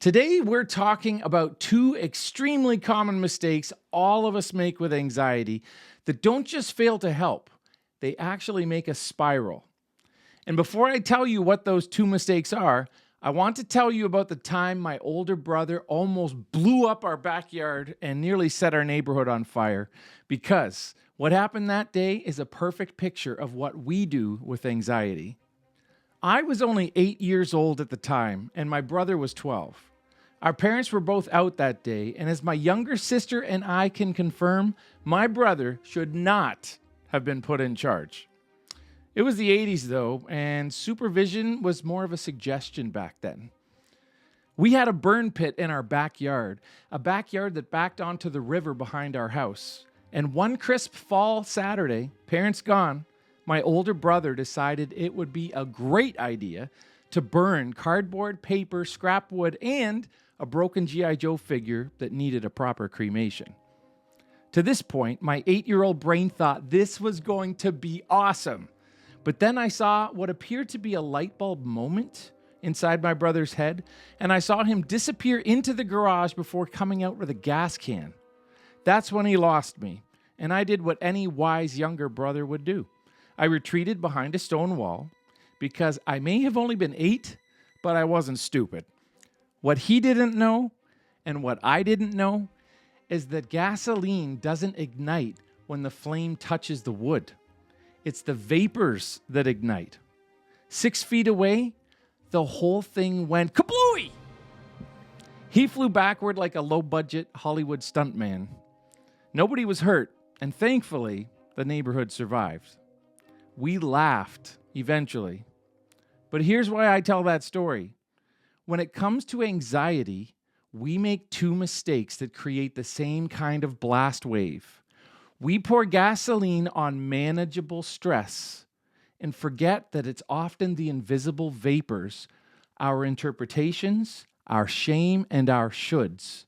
Today, we're talking about two extremely common mistakes all of us make with anxiety that don't just fail to help, they actually make us spiral. And before I tell you what those two mistakes are, I want to tell you about the time my older brother almost blew up our backyard and nearly set our neighborhood on fire, because what happened that day is a perfect picture of what we do with anxiety. I was only 8 years old at the time, and my brother was 12. Our parents were both out that day, and as my younger sister and I can confirm, my brother should not have been put in charge. It was the 80s though, and supervision was more of a suggestion back then. We had a burn pit in our backyard, a backyard that backed onto the river behind our house. And one crisp fall Saturday, parents gone, my older brother decided it would be a great idea to burn cardboard, paper, scrap wood, and a broken G.I. Joe figure that needed a proper cremation. To this point, my 8-year-old brain thought this was going to be awesome. But then I saw what appeared to be a light bulb moment inside my brother's head, and I saw him disappear into the garage before coming out with a gas can. That's when he lost me, and I did what any wise younger brother would do. I retreated behind a stone wall because I may have only been 8, but I wasn't stupid. What he didn't know, and what I didn't know, is that gasoline doesn't ignite when the flame touches the wood. It's the vapors that ignite. 6 feet away, the whole thing went kablooey! He flew backward like a low-budget Hollywood stuntman. Nobody was hurt, and thankfully, the neighborhood survived. We laughed, eventually. But here's why I tell that story. When it comes to anxiety, we make two mistakes that create the same kind of blast wave. We pour gasoline on manageable stress and forget that it's often the invisible vapors, our interpretations, our shame, and our shoulds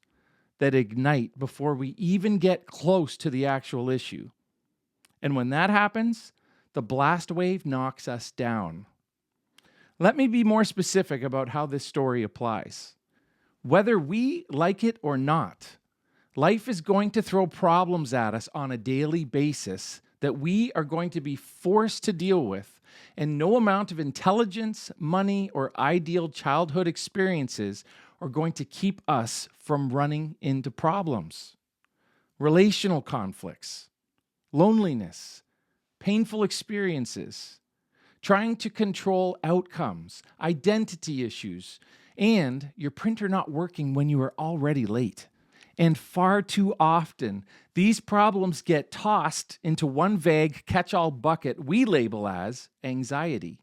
that ignite before we even get close to the actual issue. And when that happens, the blast wave knocks us down. Let me be more specific about how this story applies. Whether we like it or not, life is going to throw problems at us on a daily basis that we are going to be forced to deal with, and no amount of intelligence, money, or ideal childhood experiences are going to keep us from running into problems. Relational conflicts, loneliness, painful experiences, trying to control outcomes, identity issues, and your printer not working when you are already late. And far too often, these problems get tossed into one vague catch-all bucket we label as anxiety.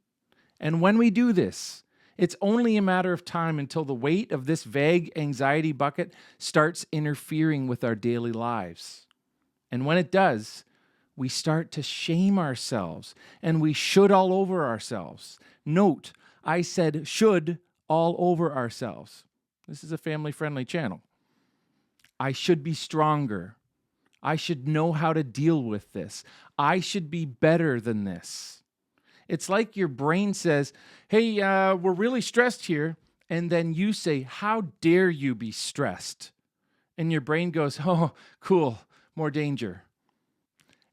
And when we do this, it's only a matter of time until the weight of this vague anxiety bucket starts interfering with our daily lives. And when it does, we start to shame ourselves, and we should all over ourselves. Note, I said should all over ourselves. This is a family-friendly channel. I should be stronger. I should know how to deal with this. I should be better than this. It's like your brain says, hey, we're really stressed here. And then you say, how dare you be stressed? And your brain goes, oh, cool, more danger.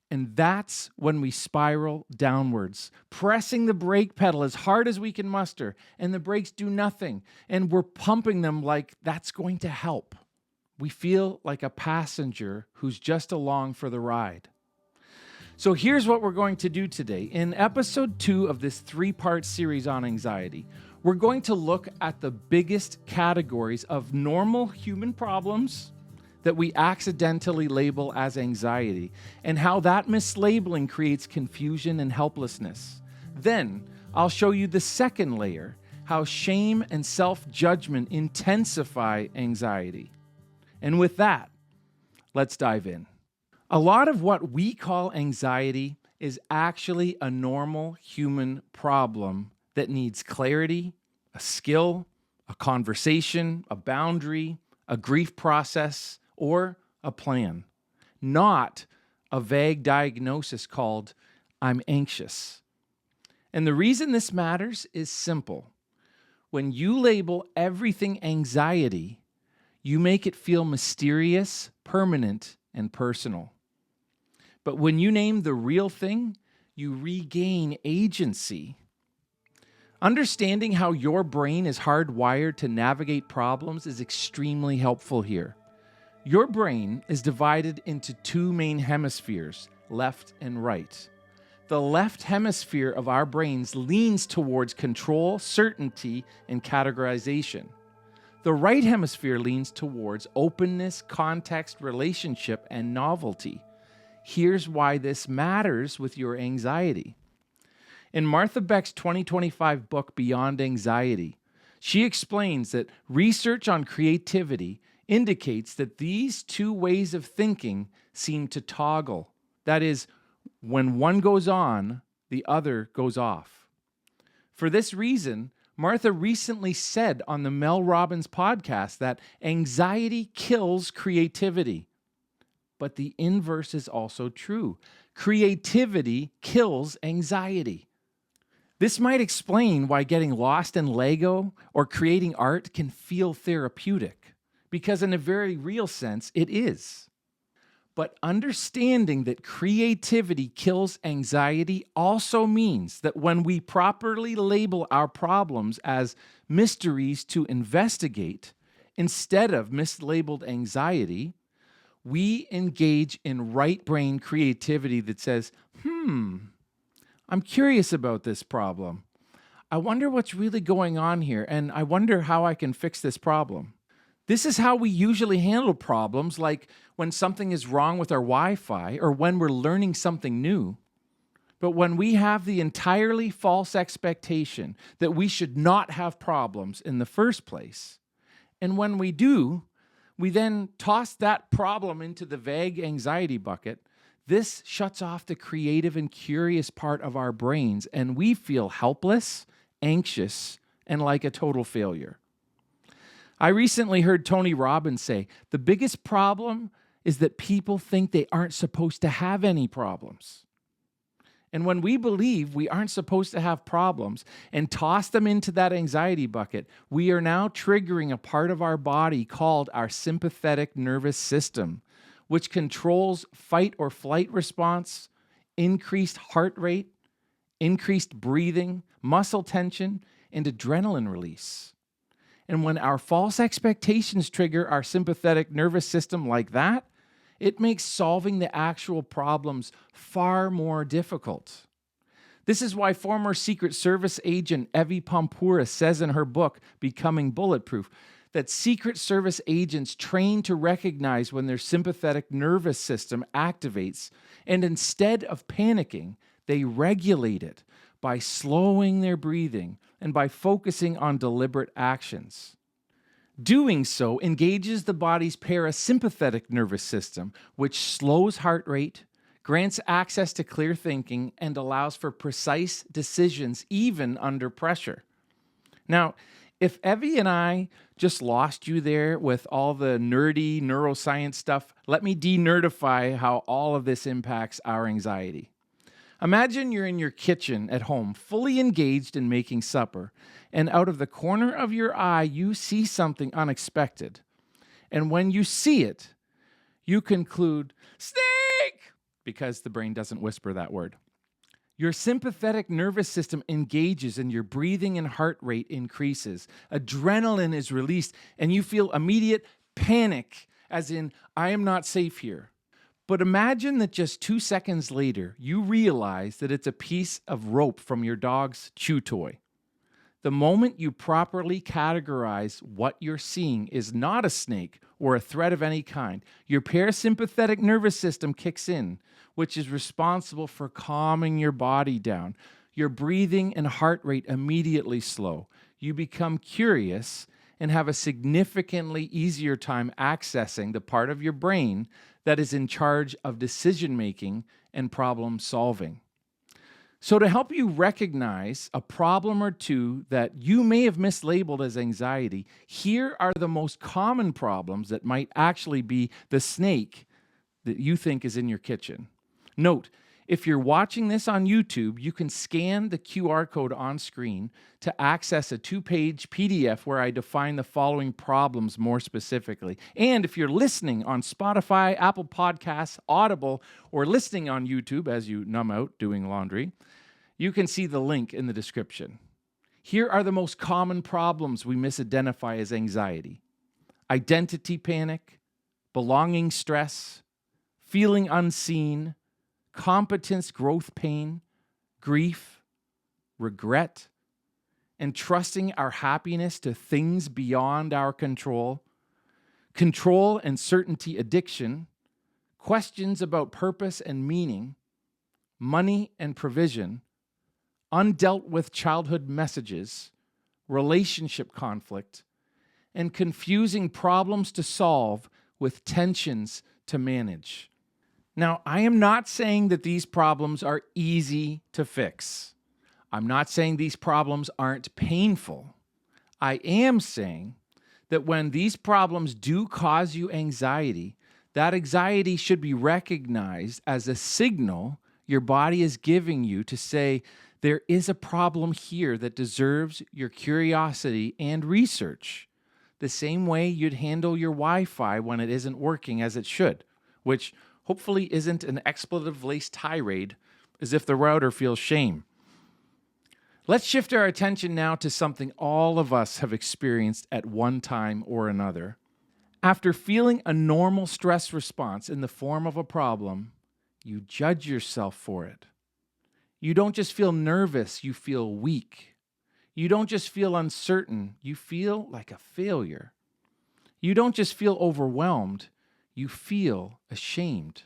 And that's when we spiral downwards, pressing the brake pedal as hard as we can muster, and the brakes do nothing, and we're pumping them like that's going to help. We feel like a passenger who's just along for the ride. So here's what we're going to do today. In episode 2 of this 3-part series on anxiety, we're going to look at the biggest categories of normal human problems that we accidentally label as anxiety, and how that mislabeling creates confusion and helplessness. Then, I'll show you the second layer, how shame and self-judgment intensify anxiety. And with that, let's dive in. A lot of what we call anxiety is actually a normal human problem that needs clarity, a skill, a conversation, a boundary, a grief process, or a plan, not a vague diagnosis called, I'm anxious. And the reason this matters is simple. When you label everything anxiety, you make it feel mysterious, permanent, and personal. But when you name the real thing, you regain agency. Understanding how your brain is hardwired to navigate problems is extremely helpful here. Your brain is divided into two main hemispheres, left and right. The left hemisphere of our brains leans towards control, certainty, and categorization. The right hemisphere leans towards openness, context, relationship, and novelty. Here's why this matters with your anxiety. In Martha Beck's 2025 book, Beyond Anxiety, she explains that research on creativity indicates that these two ways of thinking seem to toggle. That is, when one goes on, the other goes off. For this reason, Martha recently said on the Mel Robbins podcast that anxiety kills creativity. But the inverse is also true. Creativity kills anxiety. This might explain why getting lost in Lego or creating art can feel therapeutic, because in a very real sense, it is. But understanding that creativity kills anxiety also means that when we properly label our problems as mysteries to investigate, instead of mislabeled anxiety, we engage in right brain creativity that says, I'm curious about this problem. I wonder what's really going on here, and I wonder how I can fix this problem. This is how we usually handle problems, like when something is wrong with our Wi-Fi or when we're learning something new. But when we have the entirely false expectation that we should not have problems in the first place, and when we do, we then toss that problem into the vague anxiety bucket, this shuts off the creative and curious part of our brains, and we feel helpless, anxious, and like a total failure. I recently heard Tony Robbins say, the biggest problem is that people think they aren't supposed to have any problems. And when we believe we aren't supposed to have problems and toss them into that anxiety bucket, we are now triggering a part of our body called our sympathetic nervous system, which controls fight or flight response, increased heart rate, increased breathing, muscle tension, and adrenaline release. And when our false expectations trigger our sympathetic nervous system like that, it makes solving the actual problems far more difficult. This is why former Secret Service agent Evie Pampura says in her book, Becoming Bulletproof, that Secret Service agents train to recognize when their sympathetic nervous system activates, and instead of panicking, they regulate it by slowing their breathing and by focusing on deliberate actions. Doing so engages the body's parasympathetic nervous system, which slows heart rate, grants access to clear thinking, and allows for precise decisions even under pressure. Now, if Evie and I just lost you there with all the nerdy neuroscience stuff, let me de-nerdify how all of this impacts our anxiety. Imagine you're in your kitchen at home, fully engaged in making supper, and out of the corner of your eye, you see something unexpected. And when you see it, you conclude, snake, because the brain doesn't whisper that word. Your sympathetic nervous system engages and your breathing and heart rate increases. Adrenaline is released and you feel immediate panic, as in, I am not safe here. But imagine that just 2 seconds later, you realize that it's a piece of rope from your dog's chew toy. The moment you properly categorize what you're seeing is not a snake or a threat of any kind, your parasympathetic nervous system kicks in, which is responsible for calming your body down. Your breathing and heart rate immediately slow. You become curious and have a significantly easier time accessing the part of your brain that is in charge of decision-making and problem-solving. So to help you recognize a problem or two that you may have mislabeled as anxiety, here are the most common problems that might actually be the snake that you think is in your kitchen. Note, If you're watching this on YouTube, you can scan the QR code on screen to access a 2-page PDF where I define the following problems more specifically. And if you're listening on Spotify, Apple Podcasts, Audible, or listening on YouTube as you numb out doing laundry, you can see the link in the description. Here are the most common problems we misidentify as anxiety: identity panic, belonging stress, feeling unseen, competence growth pain, grief, regret, and trusting our happiness to things beyond our control, control and certainty addiction, questions about purpose and meaning, money and provision, undealt with childhood messages, relationship conflict, and confusing problems to solve with tensions to manage. Now, I am not saying that these problems are easy to fix. I'm not saying these problems aren't painful. I am saying that when these problems do cause you anxiety, that anxiety should be recognized as a signal your body is giving you to say, there is a problem here that deserves your curiosity and research. The same way you'd handle your Wi-Fi when it isn't working as it should, which hopefully isn't an expletive-laced tirade as if the router feels shame. Let's shift our attention now to something all of us have experienced at one time or another. After feeling a normal stress response in the form of a problem, you judge yourself for it. You don't just feel nervous, you feel weak. You don't just feel uncertain, you feel like a failure. You don't just feel overwhelmed, you feel ashamed.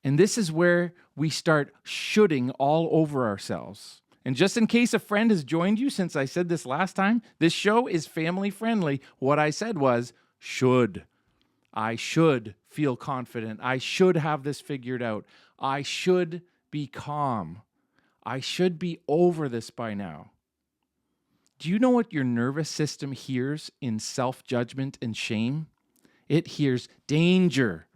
And this is where we start shoulding all over ourselves. And just in case a friend has joined you since I said this last time, this show is family friendly. What I said was should. I should feel confident. I should have this figured out. I should be calm. I should be over this by now. Do you know what your nervous system hears in self-judgment and shame? It hears danger.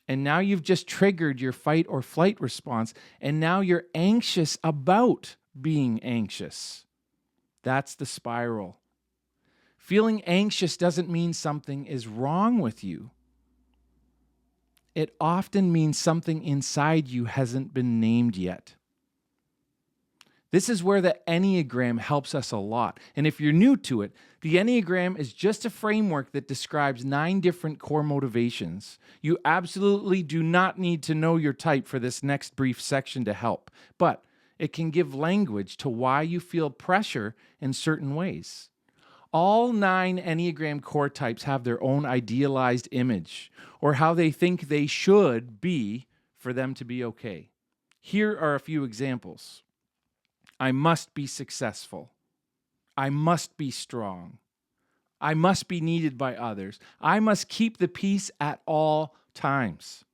And now you've just triggered your fight or flight response, and now you're anxious about being anxious. That's the spiral. Feeling anxious doesn't mean something is wrong with you. It often means something inside you hasn't been named yet. This is where the Enneagram helps us a lot. And if you're new to it, the Enneagram is just a framework that describes 9 different core motivations. You absolutely do not need to know your type for this next brief section to help, but it can give language to why you feel pressure in certain ways. All 9 Enneagram core types have their own idealized image, or how they think they should be for them to be okay. Here are a few examples. I must be successful. I must be strong. I must be needed by others. I must keep the peace at all times.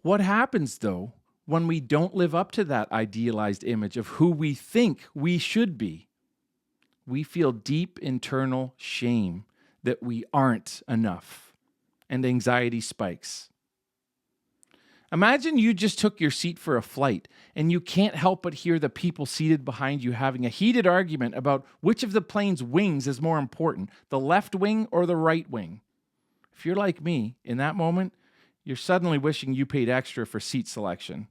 What happens, though, when we don't live up to that idealized image of who we think we should be? We feel deep internal shame that we aren't enough, and anxiety spikes. Imagine you just took your seat for a flight and you can't help but hear the people seated behind you having a heated argument about which of the plane's wings is more important, the left wing or the right wing. If you're like me, in that moment, you're suddenly wishing you paid extra for seat selection.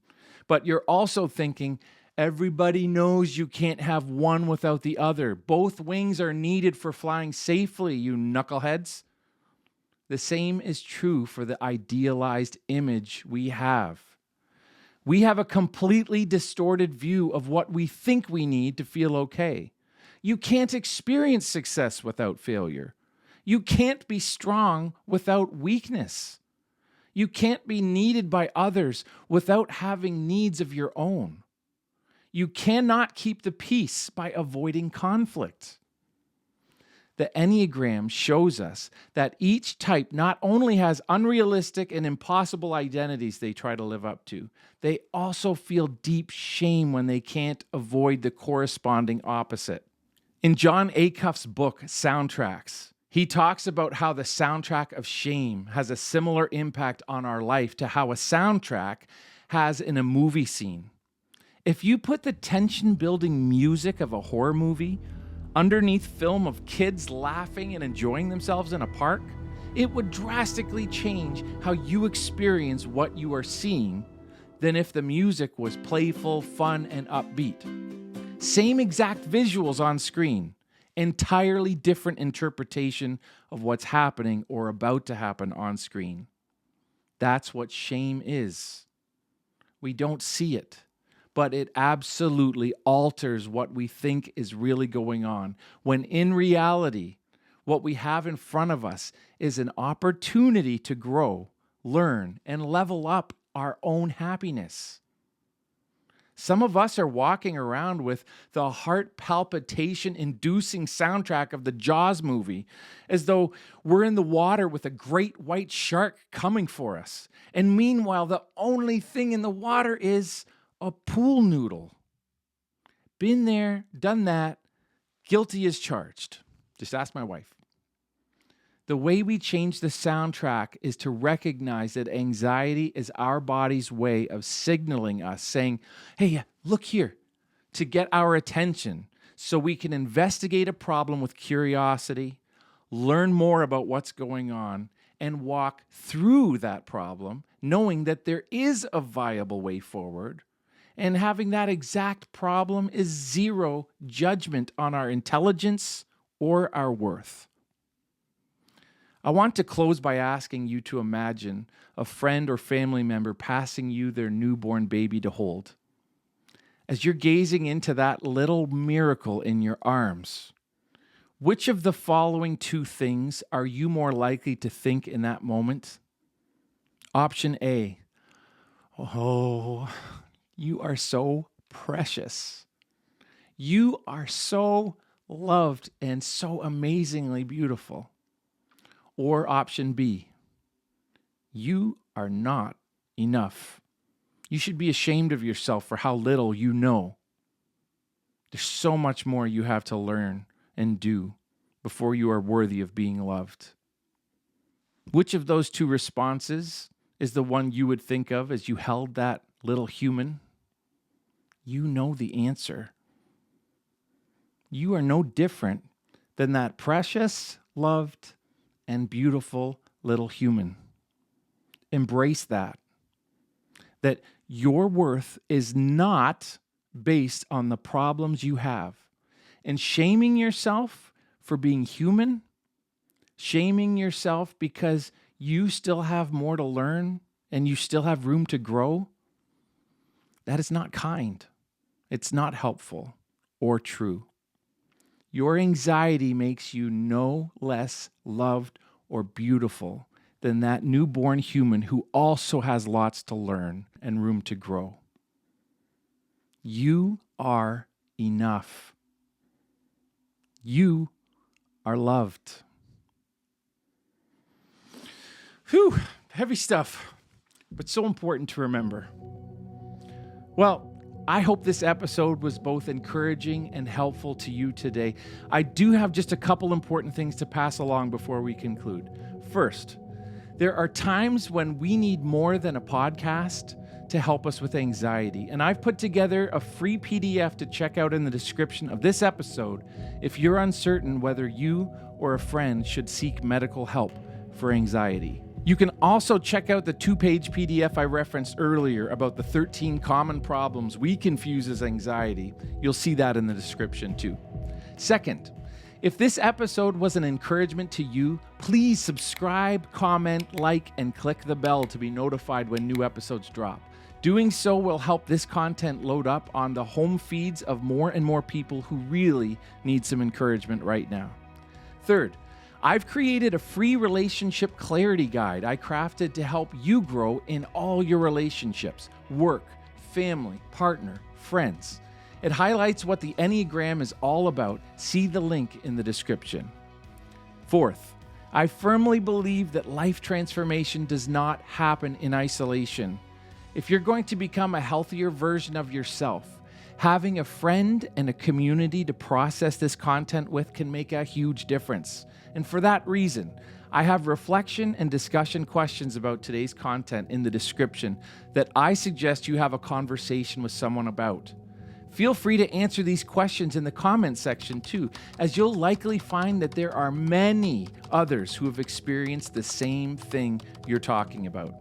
But you're also thinking, everybody knows you can't have one without the other. Both wings are needed for flying safely, you knuckleheads. The same is true for the idealized image we have. We have a completely distorted view of what we think we need to feel okay. You can't experience success without failure. You can't be strong without weakness. You can't be needed by others without having needs of your own. You cannot keep the peace by avoiding conflict. The Enneagram shows us that each type not only has unrealistic and impossible identities they try to live up to, they also feel deep shame when they can't avoid the corresponding opposite. In John Acuff's book, Soundtracks, he talks about how the soundtrack of shame has a similar impact on our life to how a soundtrack has in a movie scene. If you put the tension-building music of a horror movie underneath film of kids laughing and enjoying themselves in a park, it would drastically change how you experience what you are seeing than if the music was playful, fun, and upbeat. Same exact visuals on screen, entirely different interpretation of what's happening or about to happen on screen. That's what shame is. We don't see it, but it absolutely alters what we think is really going on, when in reality, what we have in front of us is an opportunity to grow, learn, and level up our own happiness. Some of us are walking around with the heart palpitation-inducing soundtrack of the Jaws movie, as though we're in the water with a great white shark coming for us. And meanwhile, the only thing in the water is a pool noodle. Been there, done that, guilty as charged. Just ask my wife. The way we change the soundtrack is to recognize that anxiety is our body's way of signaling us, saying, hey, look here, to get our attention so we can investigate a problem with curiosity, learn more about what's going on, and walk through that problem, knowing that there is a viable way forward. And having that exact problem is zero judgment on our intelligence or our worth. I want to close by asking you to imagine a friend or family member passing you their newborn baby to hold. As you're gazing into that little miracle in your arms, which of the following two things are you more likely to think in that moment? Option A, oh, you are so precious. You are so loved and so amazingly beautiful. Or option B, you are not enough. You should be ashamed of yourself for how little you know. There's so much more you have to learn and do before you are worthy of being loved. Which of those two responses is the one you would think of as you held that little human? You know the answer. You are no different than that precious, loved, and beautiful little human. Embrace that your worth is not based on the problems you have. And shaming yourself for being human, shaming yourself because you still have more to learn and you still have room to grow, that is not kind. It's not helpful or true. Your anxiety makes you no less loved or beautiful than that newborn human who also has lots to learn and room to grow. You are enough. You are loved. Whew, heavy stuff, but so important to remember. Well, I hope this episode was both encouraging and helpful to you today. I do have just a couple important things to pass along before we conclude. First, there are times when we need more than a podcast to help us with anxiety. And I've put together a free PDF to check out in the description of this episode if you're uncertain whether you or a friend should seek medical help for anxiety. You can also check out the 2-page PDF I referenced earlier about the 13 common problems we confuse as anxiety. You'll see that in the description too. Second, if this episode was an encouragement to you, please subscribe, comment, like, and click the bell to be notified when new episodes drop. Doing so will help this content load up on the home feeds of more and more people who really need some encouragement right now. Third, I've created a free relationship clarity guide I crafted to help you grow in all your relationships, work, family, partner, friends. It highlights what the Enneagram is all about. See the link in the description. Fourth, I firmly believe that life transformation does not happen in isolation. If you're going to become a healthier version of yourself, having a friend and a community to process this content with can make a huge difference. And for that reason, I have reflection and discussion questions about today's content in the description that I suggest you have a conversation with someone about. Feel free to answer these questions in the comment section too, as you'll likely find that there are many others who have experienced the same thing you're talking about.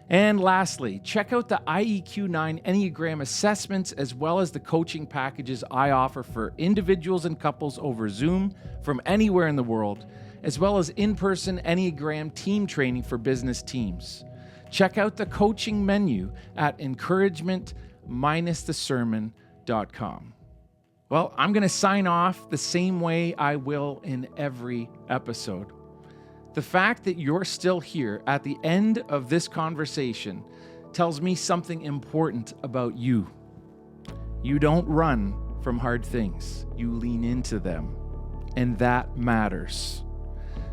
And lastly, check out the IEQ9 Enneagram assessments as well as the coaching packages I offer for individuals and couples over Zoom from anywhere in the world, as well as in-person Enneagram team training for business teams. Check out the coaching menu at encouragement-thesermon.com. Well, I'm going to sign off the same way I will in every episode. The fact that you're still here at the end of this conversation tells me something important about you. You don't run from hard things. You lean into them, and that matters.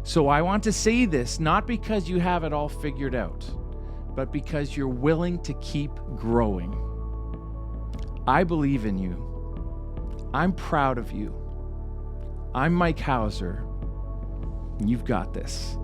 So I want to say this not because you have it all figured out, but because you're willing to keep growing. I believe in you. I'm proud of you. I'm Mike Hauser. You've got this.